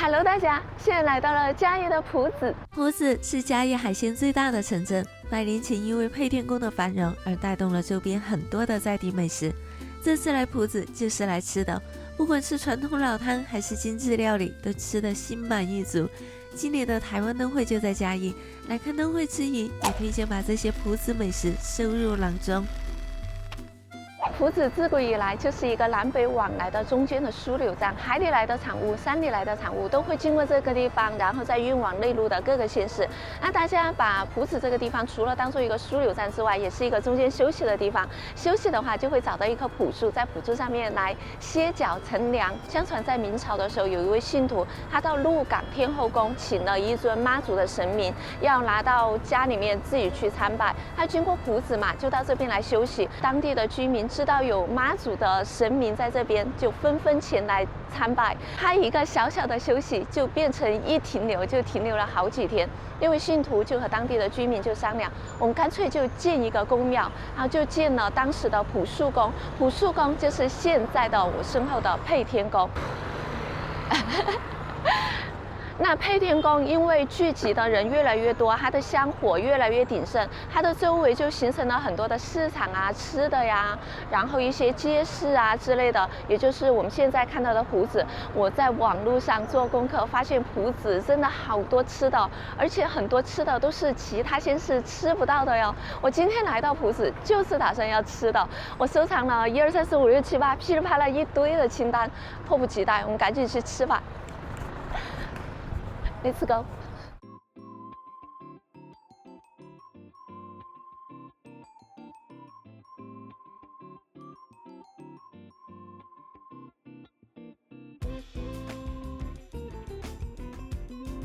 Hello， 大家，现在来到了嘉义的埔子。埔子是嘉义海鲜最大的城镇，百年前因为配天宫的繁荣而带动了周边很多的在地美食。这次来埔子就是来吃的，不管是传统老汤还是精致料理，都吃得心满意足。今年的台湾灯会就在嘉义，来看灯会之余，也推荐把这些埔子美食收入囊中。埔子自古以来就是一个南北往来的中间的枢纽站，海里来的产物、山里来的产物都会经过这个地方，然后再运往内陆的各个县市。那大家把埔子这个地方除了当做一个枢纽站之外，也是一个中间休息的地方。休息的话，就会找到一棵朴树，在朴树上面来歇脚乘凉。相传在明朝的时候，有一位信徒，他到鹿港天后宫请了一尊妈祖的神明，要拿到家里面自己去参拜。他经过埔子嘛，就到这边来休息。当地的居民知道有妈祖的神明在这边，就纷纷前来参拜。他一个小小的休息就变成一停留，就停留了好几天。因为信徒就和当地的居民就商量，我们干脆就建一个宫庙，然后就建了当时的朴树宫。朴树宫就是现在的我身后的配天宫。那配天宫因为聚集的人越来越多，它的香火越来越鼎盛，它的周围就形成了很多的市场啊、吃的呀，然后一些街市啊之类的，也就是我们现在看到的埔子。我在网络上做功课，发现埔子真的好多吃的，而且很多吃的都是其他县市吃不到的哟。我今天来到埔子就是打算要吃的，我收藏了1、2、3、4、5、6、7、8，噼里啪啦一堆的清单，迫不及待，我们赶紧去吃吧。Let's go。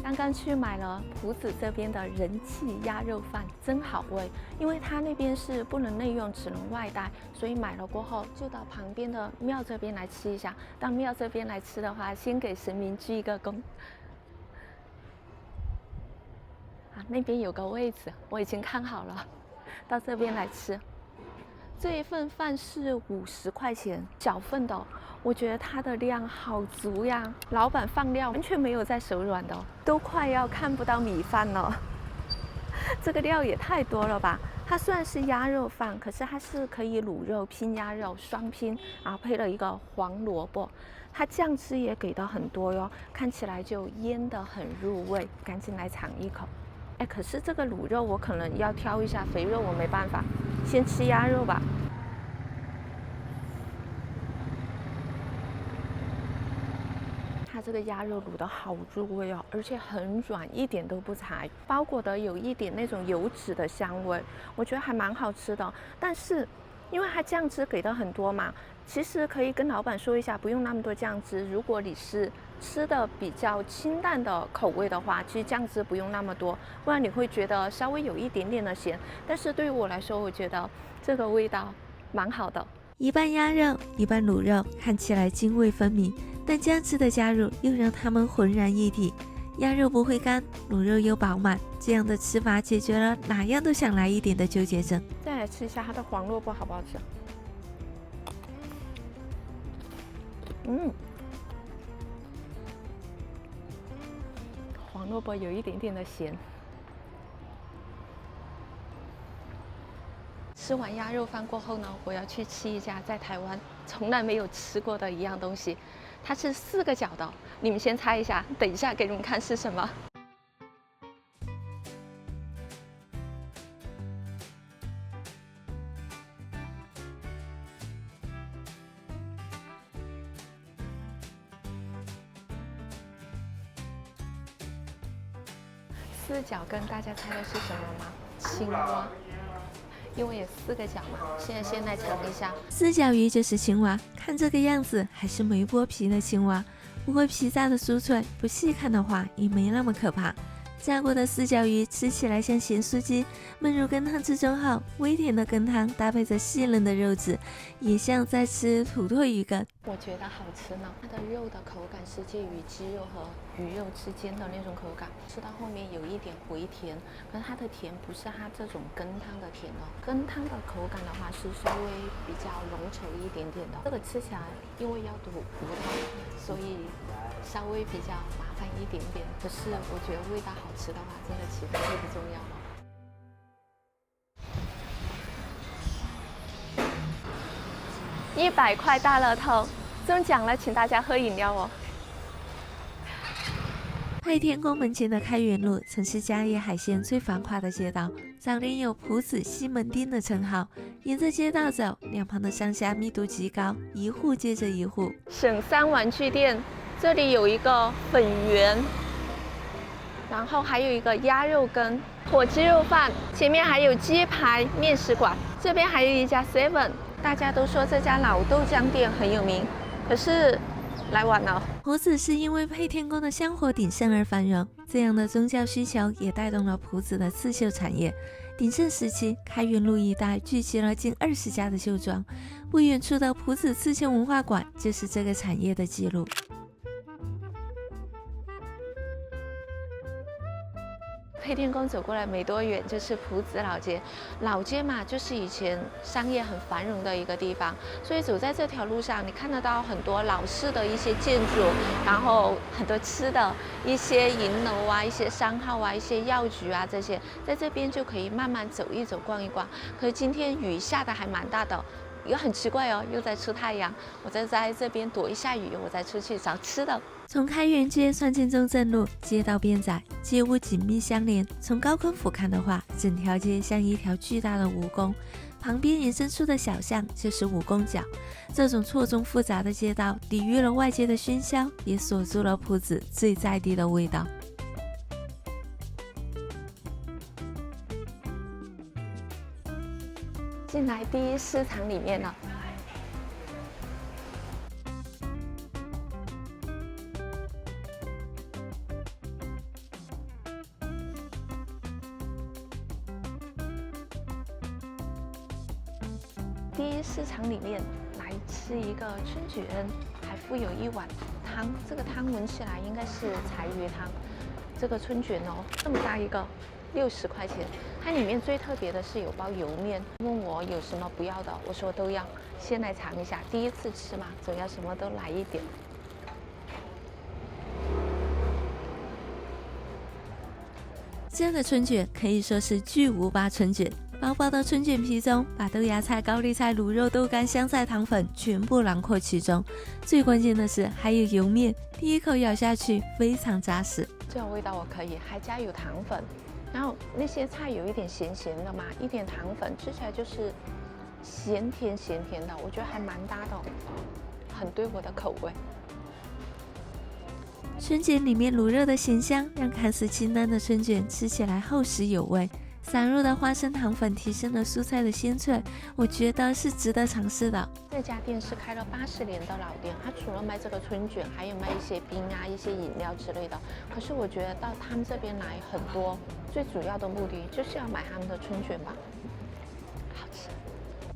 刚刚去买了埔子这边的人气鸭肉饭，真好味。因为它那边是不能内用，只能外带，所以买了过后就到旁边的庙这边来吃一下。到庙这边来吃的话，先给神明鞠一个躬。那边有个位置，我已经看好了，到这边来吃。这一份饭是50块钱，小份的，我觉得它的量好足呀。老板放料完全没有在手软的，都快要看不到米饭了。这个料也太多了吧！它虽然是鸭肉饭，可是它是可以卤肉拼鸭肉双拼，然后配了一个黄萝卜。它酱汁也给的很多哟，看起来就腌得很入味，赶紧来尝一口。可是这个卤肉我可能要挑一下，肥肉我没办法，先吃鸭肉吧。它这个鸭肉卤得好入味哦，而且很软，一点都不柴，包裹的有一点那种油脂的香味，我觉得还蛮好吃的。但是因为它酱汁给的很多嘛，其实可以跟老板说一下，不用那么多酱汁。如果你是吃的比较清淡的口味的话，其实酱汁不用那么多，不然你会觉得稍微有一点点的咸。但是对于我来说，我觉得这个味道蛮好的。一半鸭肉，一半卤肉，看起来泾渭分明，但酱汁的加入又让它们浑然一体。鸭肉不会干，卤肉又饱满，这样的吃法解决了哪样都想来一点的纠结症。再来吃一下它的黄萝卜好不好吃？黄萝卜有一点点的咸。吃完鸭肉饭过后呢，我要去吃一家在台湾从来没有吃过的一样东西，它是4个角的，你们先猜一下，等一下给你们看是什么。4角跟大家猜的是什么吗？青蛙。因为有4个角嘛，现在先来尝一下。4角鱼就是青蛙，看这个样子还是没剥皮的青蛙，不过皮炸的酥脆，不细看的话也没那么可怕。炸过的4角鱼吃起来像咸酥鸡，焖入羹汤之中后，微甜的羹汤搭配着细嫩的肉质，也像在吃土托鱼羹。我觉得好吃呢，它的肉的口感是介于鸡肉和鱼肉之间的那种口感，吃到后面有一点回甜，可是它的甜不是它这种羹汤的甜哦，羹汤的口感的话是稍微比较浓稠一点点的。这个吃起来因为要煮葡萄，所以稍微比较麻烦一点点。可是我觉得味道好吃的话，真的其他都不重要。100块大乐透中奖了，请大家喝饮料哦。配天宫门前的开元路曾是嘉业海鲜最繁华的街道，早年有“浦子西门町”的称号。沿着街道走，两旁的商家密度极高，一户接着一户。省三玩具店，这里有一个粉圆，然后还有一个鸭肉羹、火鸡肉饭，前面还有鸡排面食馆，这边还有一家 Seven。大家都说这家老豆浆店很有名，可是来晚了。浦子是因为配天宫的香火鼎盛而繁荣，这样的宗教需求也带动了浦子的刺绣产业。鼎盛时期，开元路一带聚集了近20家的绣庄，不远处的浦子刺绣文化馆就是这个产业的记录。配天宫走过来没多远就是浦子老街，老街嘛，就是以前商业很繁荣的一个地方，所以走在这条路上，你看得到很多老式的一些建筑，然后很多吃的一些银楼啊、一些商号啊、一些药局啊这些，在这边就可以慢慢走一走、逛一逛。可是今天雨下的还蛮大的。也很奇怪哦，又在出太阳，我在这边躲一下雨，我再出去找吃的。从开元街穿进中正路，街道边窄，街屋紧密相连。从高坤府看的话，整条街像一条巨大的蜈蚣，旁边延伸出的小巷就是蜈蚣角。这种错综复杂的街道，抵御了外界的喧嚣，也锁住了浦子最在地的味道。进来第一市场里面了，第一市场里面来吃一个春卷，还附有一碗汤。这个汤闻起来应该是柴鱼汤。这个春卷哦，这么大一个，60块钱。它里面最特别的是有包油面，问我有什么不要的，我说都要。先来尝一下，第一次吃嘛，总要什么都来一点。这样的春卷可以说是巨无霸春卷。薄薄的春卷皮中，把豆芽菜、高丽菜、卤肉、豆干、香菜、糖粉全部囊括其中。最关键的是还有油面，第一口咬下去非常扎实。这种味道我可以，还加有糖粉。然后那些菜有一点咸咸的嘛，一点糖粉，吃起来就是咸甜的，我觉得还蛮搭的，很对我的口味。春卷里面卤肉的咸香，让看似清淡的春卷吃起来厚实有味。散入的花生糖粉提升了蔬菜的鲜脆，我觉得是值得尝试的。这家店是开了80年的老店，它除了卖这个春卷，还有卖一些冰啊、一些饮料之类的。可是我觉得到他们这边来，很多最主要的目的就是要买他们的春卷吧，好吃。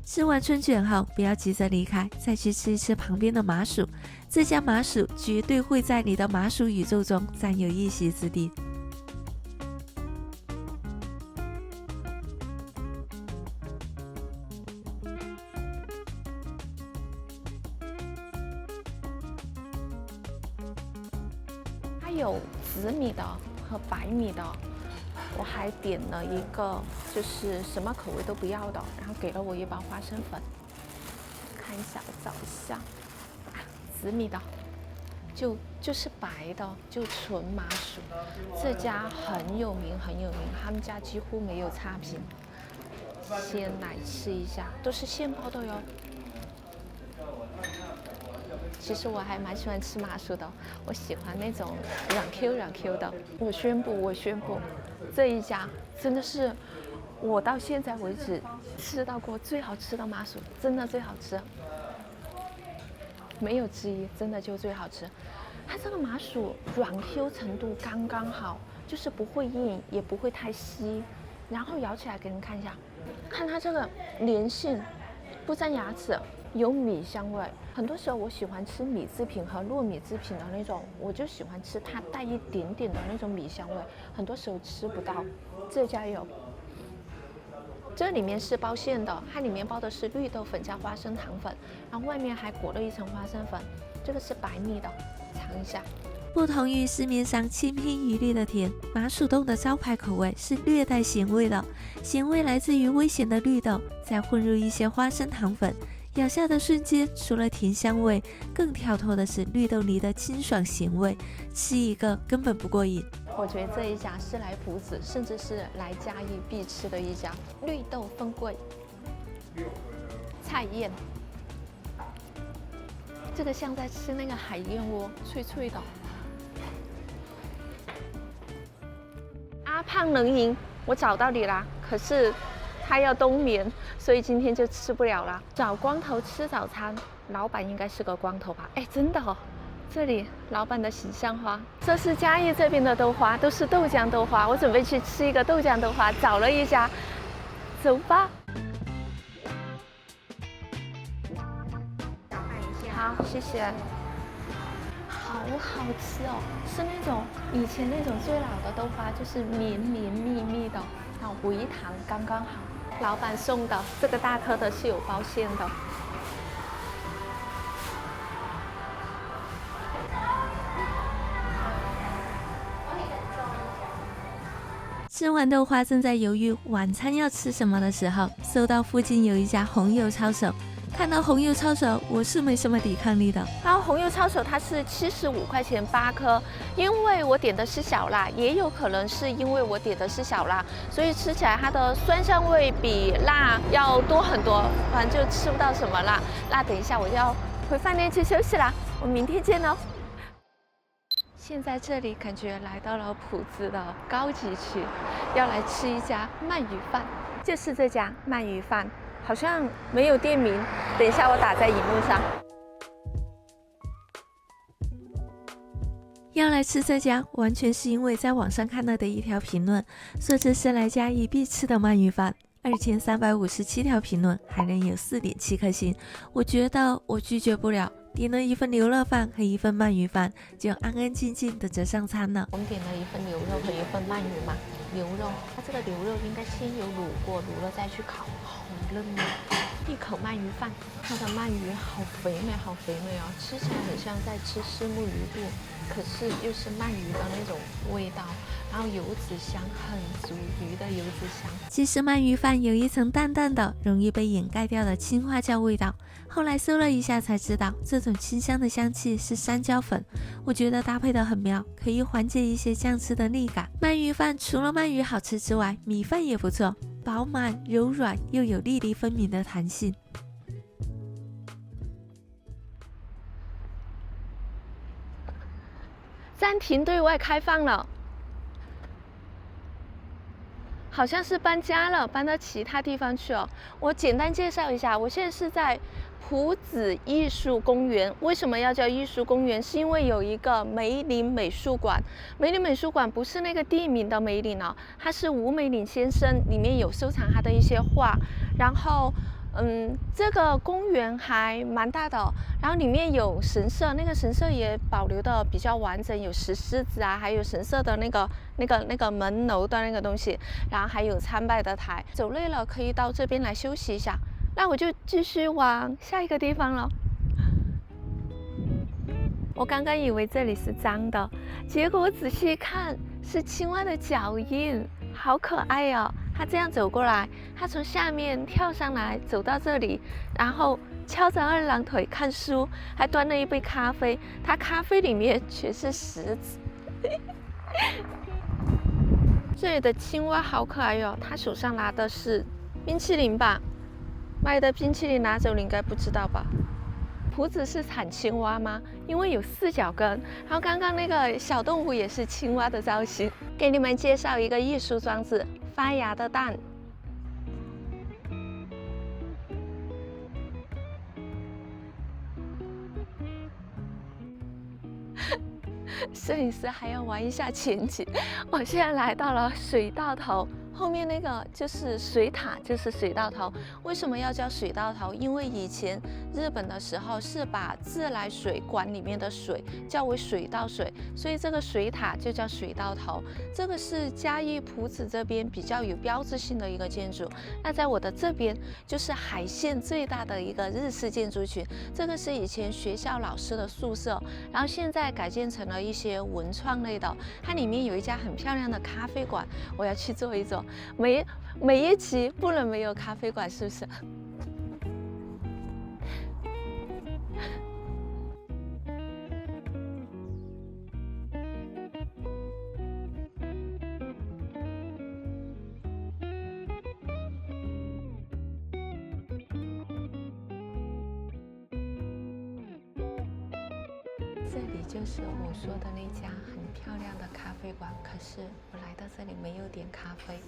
吃完春卷后，不要急着离开，再去吃一吃旁边的麻薯。这家麻薯绝对会在你的麻薯宇宙中占有一席之地。它有紫米的和白米的，我还点了一个就是什么口味都不要的，然后给了我一包花生粉。看一下，我找一下，紫米的，就是白的，就纯麻薯。这家很有名，他们家几乎没有差评。先来吃一下，都是现包的哟。其实我还蛮喜欢吃麻薯的，我喜欢那种软 Q 的。我宣布，这一家真的是我到现在为止吃到过最好吃的麻薯，真的最好吃，没有之一，真的就最好吃。它这个麻薯软 Q 程度刚刚好，就是不会硬，也不会太稀，然后咬起来给你们看一下，看它这个粘性，不粘牙齿。有米香味，很多时候我喜欢吃米制品和糯米制品的那种，我就喜欢吃它带一点点的那种米香味，很多时候吃不到。这家有，这里面是包馅的，它里面包的是绿豆粉加花生糖粉，然后外面还裹了一层花生粉。这个是白米的，尝一下。不同于市面上千篇一律的甜，麻薯冻的招牌口味是略带咸味的，咸味来自于微咸的绿豆，再混入一些花生糖粉。咬下的瞬间，除了甜香味，更跳脱的是绿豆泥的清爽咸味，吃一个根本不过瘾。我觉得这一家是来普子，甚至是来嘉义必吃的一家绿豆风桂菜宴。这个像在吃那个海燕窝，脆脆的。阿胖能赢，我找到你啦！可是他要冬眠，所以今天就吃不了了。找光头吃早餐，老板应该是个光头吧？哎，真的哦，这里老板的形象花，这是嘉义这边的豆花，都是豆浆豆花。我准备去吃一个豆浆豆花，找了一家，走吧。好，谢谢。好好吃哦，是那种以前那种最老的豆花，就是绵绵密密的，然后微糖刚刚好。老板送的这个大颗的是有包馅的。吃完豆花，正在犹豫晚餐要吃什么的时候，搜到附近有一家红油抄手。看到红油抄手，我是没什么抵抗力的。然后红油抄手它是75块钱8颗，因为我点的是小辣，也有可能是因为我点的是小辣，所以吃起来它的酸香味比辣要多很多，反正就吃不到什么辣。那等一下我就要回饭店去休息啦，我们明天见哦。现在这里感觉来到了普子的高级区，要来吃一家鳗鱼饭，就是这家鳗鱼饭。好像没有店名，等一下我打在荧幕上。要来吃这家，完全是因为在网上看到的一条评论，说这是来嘉义必吃的鳗鱼饭，2357条评论还能有4.7颗星，我觉得我拒绝不了。点了一份牛肉饭和一份鳗鱼饭，就安安静静的就上餐了。我们点了一份牛肉和一份鳗鱼嘛，牛肉它这个牛肉应该先有卤过，卤了再去烤，好嫩啊！一口鳗鱼饭，它的鳗鱼好肥美，好肥美哦，吃起来很像在吃虱目鱼肚，可是又是鳗鱼的那种味道，然后油脂香很足，鱼的油脂香。其实鳗鱼饭有一层淡淡的、容易被掩盖掉的青花椒味道，后来搜了一下才知道，这种清香的香气是山椒粉，我觉得搭配得很妙，可以缓解一些酱汁的腻感。鳗鱼饭除了鳗鱼好吃之外，米饭也不错，饱满柔软又有粒粒分明的弹性。暂停对外开放了，好像是搬家了，搬到其他地方去了。我简单介绍一下，我现在是在普子艺术公园。为什么要叫艺术公园？是因为有一个梅林美术馆。梅林美术馆不是那个地名的梅林哦，它是吴梅林先生，里面有收藏他的一些画。然后这个公园还蛮大的，然后里面有神社，那个神社也保留的比较完整，有石狮子啊，还有神社的那个门楼的那个东西，然后还有参拜的台。走累了可以到这边来休息一下，那我就继续往下一个地方了。我刚刚以为这里是脏的，结果我仔细看是青蛙的脚印，好可爱哦。它这样走过来，它从下面跳上来，走到这里，然后翘着二郎腿看书，还端了一杯咖啡。它咖啡里面全是石子。这里的青蛙好可爱哟，它手上拿的是冰淇淋吧？卖的冰淇淋拿走，你应该不知道吧？普子是产青蛙吗？因为有4脚跟，然后刚刚那个小动物也是青蛙的造型。给你们介绍一个艺术装置。发芽的蛋，摄影师还要玩一下前景。我现在来到了水稻头后面那个就是水塔，就是水稻头。为什么要叫水稻头？因为以前日本的时候是把自来水管里面的水叫为水稻水，所以这个水塔就叫水稻头。这个是嘉义朴子这边比较有标志性的一个建筑。那在我的这边就是海线最大的一个日式建筑群，这个是以前学校老师的宿舍，然后现在改建成了一些文创类的。它里面有一家很漂亮的咖啡馆，我要去坐一坐。每一集不能没有咖啡馆，是不是？这里就是我说的那家很漂亮的咖啡馆，可是我来到这里没有点咖啡，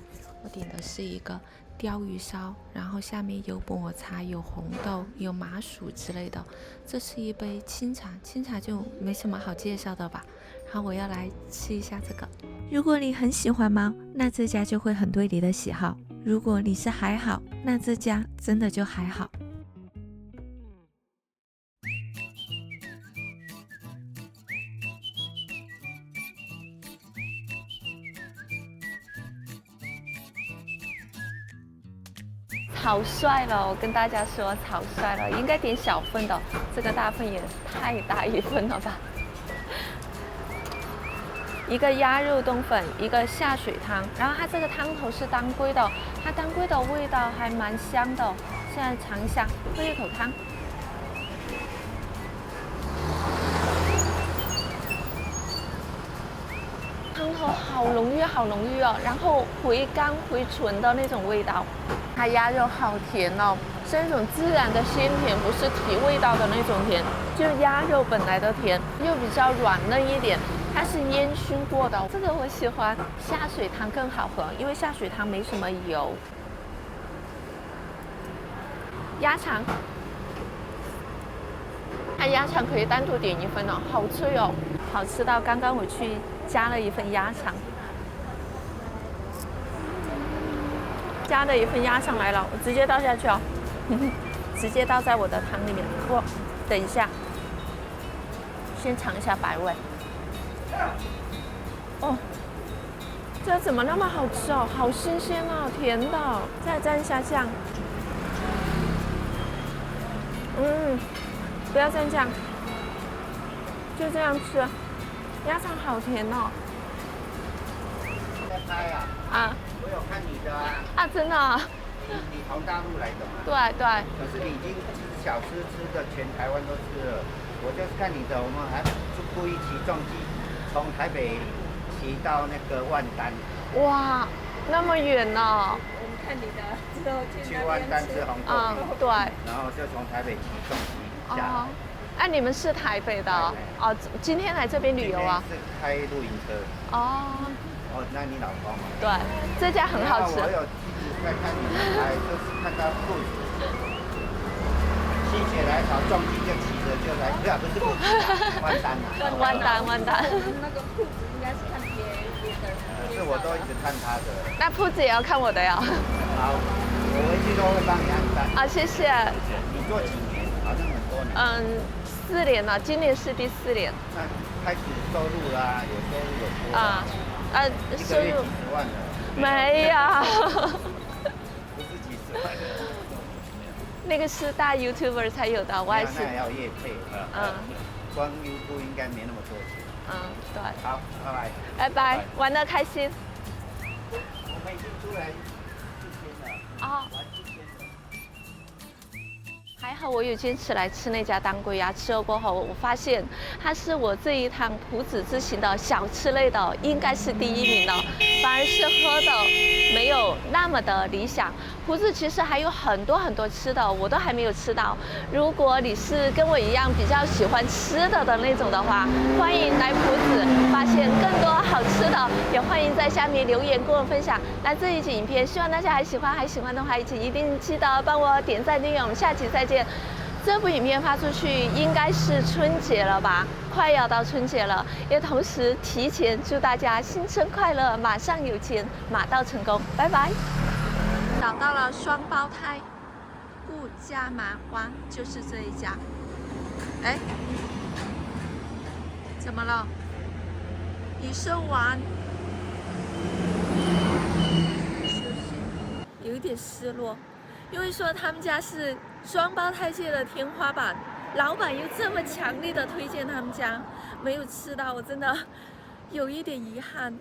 我点的是一个鲷鱼烧，然后下面有抹茶、有红豆、有麻薯之类的。这是一杯清茶，清茶就没什么好介绍的吧。然后我要来吃一下这个。如果你很喜欢猫，那这家就会很对你的喜好；如果你是还好，那这家真的就还好。炒帅了，我跟大家说炒帅了，应该点小份的，这个大份也太大一份了吧。一个鸭肉冬粉，一个下水汤，然后它这个汤头是当归的，它当归的味道还蛮香的。现在尝一下，喝一口汤。汤头好浓郁，好浓郁哦，然后回甘回醇的那种味道。它鸭肉好甜哦，是那种自然的鲜甜，不是提味道的那种甜，就鸭肉本来的甜，又比较软嫩一点。它是烟熏过的，这个我喜欢。下水汤更好喝，因为下水汤没什么油。鸭肠，它鸭肠可以单独点一份哦，好脆哦，好吃到刚刚我去加了一份鸭肠。加了一份鸭肠来了，我直接倒下去哦，直接倒在我的汤里面。哇，等一下，先尝一下白味。哦，这怎么那么好吃哦？好新鲜哦，甜的。再蘸一下酱。不要蘸酱，就这样吃。鸭肠好甜哦。在拍啊？啊。我有看你的啊。啊，真的啊？你从大陆来的吗？对对。可是你已经小吃吃的全台湾都吃了，我就是看你的，我们还故意骑重机从台北骑到那个万丹。哇，那么远呢、哦？我们看你的之后去万丹吃红豆饼。对。然后就从台北骑重机下来。哎，你们是台北的哦？今天来这边旅游啊？是开露营车。哦。哦，那你老公嘛？对，这家很好吃。我有一直在看你们拍，就是看到兔子心血来潮，重机就骑着就来，不是兔子，万丹啊。万丹。那个裤子应该是看别的人。是我都一直看他的。那铺子也要看我的呀。好，我回去都会帮你按赞。啊，谢谢。你做几年？好像很多年。4年了，今年是第4年。那开始收入啦，有收入有多啊？收入几十万的。没有。不是几十万的。那个是大 YouTuber 才有的，我还是。那还要业配。光 YouTube 应该没那么多钱。对。好，拜拜。拜拜，玩得开心。我们已经出来4天了。哦。还好我有坚持来吃那家当归鸭，吃了过后我发现它是我这一趟朴子之行的小吃类的应该是第1名的，反而是喝的没有那么的理想。朴子其实还有很多很多吃的，我都还没有吃到。如果你是跟我一样比较喜欢吃的那种的话，欢迎来朴子发现更多好吃的，也欢迎在下面留言跟我分享。那这一集影片希望大家还喜欢的话，一定记得帮我点赞订阅，我们下期再见。这部影片发出去应该是春节了吧，快要到春节了，也同时提前祝大家新春快乐，马上有钱，马到成功，拜拜。找到了双胞胎顾家麻花，就是这一家。哎，怎么了？已售完。有一点失落，因为说他们家是双胞胎界的天花板，老板又这么强烈的推荐他们家，没有吃到，我真的有一点遗憾。